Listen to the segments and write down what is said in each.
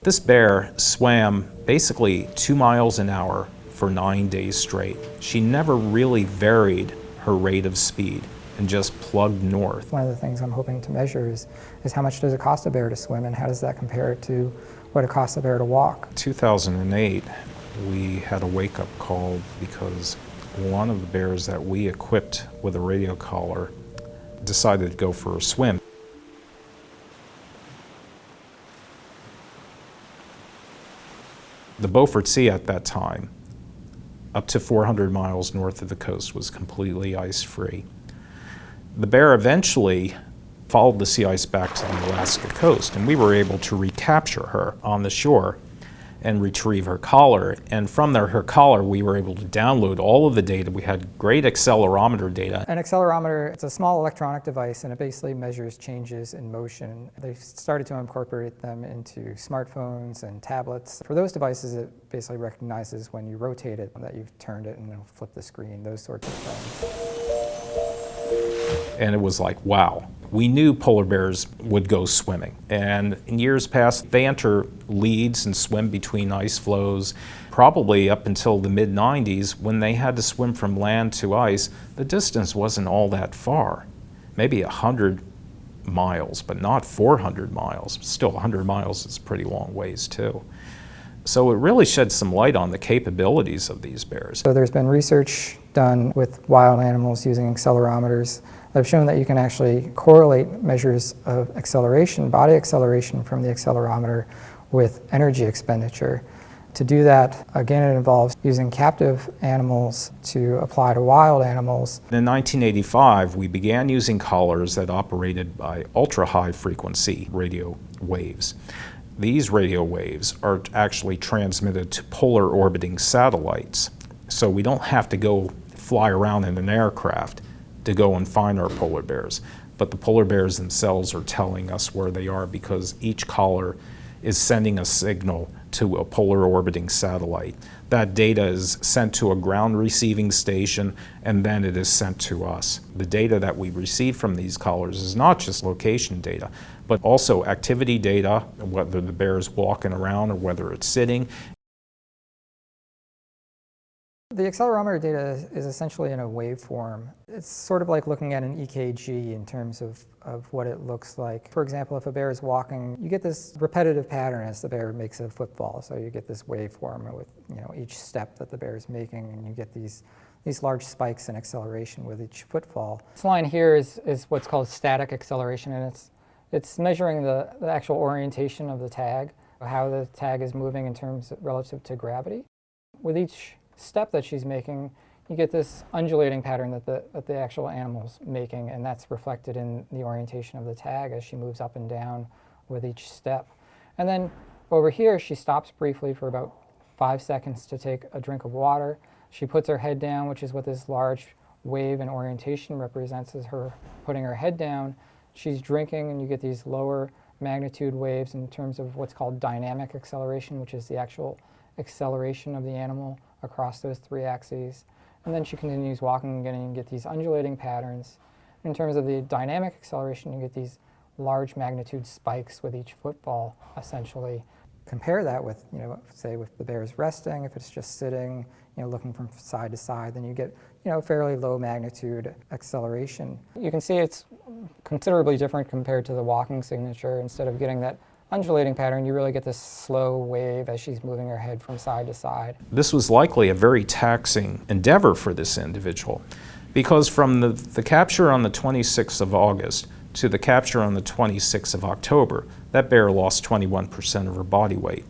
This bear swam basically 2 miles an hour for 9 days straight. She never really varied her rate of speed and just plugged north. One of the things I'm hoping to measure is how much does it cost a bear to swim, and how does that compare to what it costs a bear to walk? 2008, we had a wake-up call because one of the bears that we equipped with a radio collar decided to go for a swim. The Beaufort Sea at that time, up to 400 miles north of the coast, was completely ice-free. The bear eventually followed the sea ice back to the Alaska coast, and we were able to recapture her on the shore and retrieve her collar. And from her collar, we were able to download all of the data. We had great accelerometer data. An accelerometer, it's a small electronic device, and it basically measures changes in motion. They've started to incorporate them into smartphones and tablets. For those devices, it basically recognizes when you rotate it, that you've turned it, and it'll flip the screen, those sorts of things. And it was like, wow. We knew polar bears would go swimming. And in years past, they enter leads and swim between ice flows. Probably up until the mid-90s, when they had to swim from land to ice, the distance wasn't all that far. Maybe 100 miles, but not 400 miles. Still, 100 miles is a pretty long ways, too. So it really sheds some light on the capabilities of these bears. So there's been research done with wild animals using accelerometers that have shown that you can actually correlate measures of acceleration, body acceleration from the accelerometer with energy expenditure. To do that, again, it involves using captive animals to apply to wild animals. In 1985, we began using collars that operated by ultra-high frequency radio waves. These radio waves are actually transmitted to polar orbiting satellites, so we don't have to go fly around in an aircraft to go and find our polar bears. But the polar bears themselves are telling us where they are because each collar is sending a signal to a polar orbiting satellite. That data is sent to a ground receiving station, and then it is sent to us. The data that we receive from these collars is not just location data, but also activity data, whether the bear is walking around or whether it's sitting. The accelerometer data is essentially in a waveform. It's sort of like looking at an EKG in terms of what it looks like. For example, if a bear is walking, you get this repetitive pattern as the bear makes a football. So you get this waveform with each step that the bear is making, and you get these large spikes in acceleration with each footfall. This line here is what's called static acceleration, and it's measuring the actual orientation of the tag, how the tag is moving in terms relative to gravity. With each step that she's making, you get this undulating pattern that the actual animal's making, and that's reflected in the orientation of the tag as she moves up and down with each step. And then over here, she stops briefly for about 5 seconds to take a drink of water. She puts her head down, which is what this large wave and orientation represents, as her putting her head down. She's drinking, and you get these lower magnitude waves in terms of what's called dynamic acceleration, which is the actual acceleration of the animal across those 3 axes. And then she continues walking again, and you get these undulating patterns. In terms of the dynamic acceleration, you get these large magnitude spikes with each footfall, essentially. Compare that with, say with the bear's resting. If it's just sitting, looking from side to side, then you get, fairly low magnitude acceleration. You can see it's considerably different compared to the walking signature. Instead of getting that undulating pattern, you really get this slow wave as she's moving her head from side to side. This was likely a very taxing endeavor for this individual, because from the capture on the 26th of August to the capture on the 26th of October, that bear lost 21% of her body weight.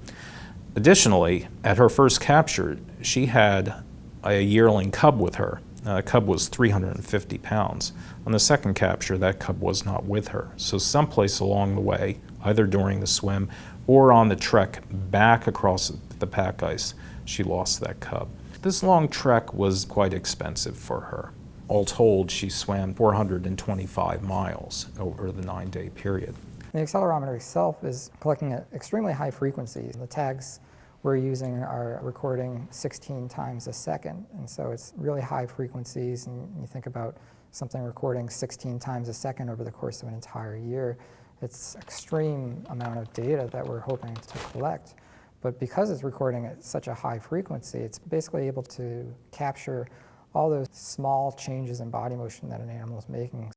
Additionally, at her first capture, she had a yearling cub with her. The cub was 350 pounds. On the second capture, that cub was not with her. So someplace along the way, either during the swim or on the trek back across the pack ice, she lost that cub. This long trek was quite expensive for her. All told, she swam 425 miles over the 9-day period. The accelerometer itself is collecting at extremely high frequencies. The tags we're using are recording 16 times a second, and so it's really high frequencies, and you think about something recording 16 times a second over the course of an entire year. It's extreme amount of data that we're hoping to collect. But because it's recording at such a high frequency, it's basically able to capture all those small changes in body motion that an animal is making.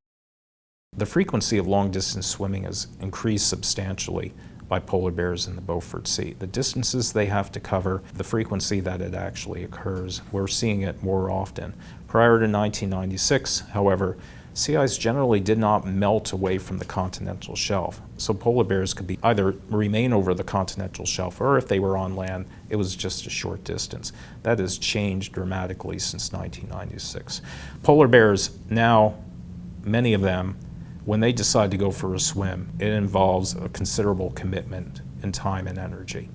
The frequency of long-distance swimming has increased substantially by polar bears in the Beaufort Sea. The distances they have to cover, the frequency that it actually occurs, we're seeing it more often. Prior to 1996, however, sea ice generally did not melt away from the continental shelf. So polar bears could either remain over the continental shelf, or if they were on land, it was just a short distance. That has changed dramatically since 1996. Polar bears now, many of them, when they decide to go for a swim, it involves a considerable commitment in time and energy.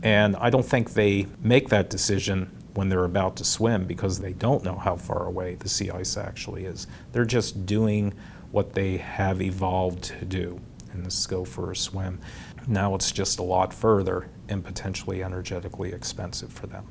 And I don't think they make that decision when they're about to swim because they don't know how far away the sea ice actually is. They're just doing what they have evolved to do, and this is go for a swim. Now it's just a lot further and potentially energetically expensive for them.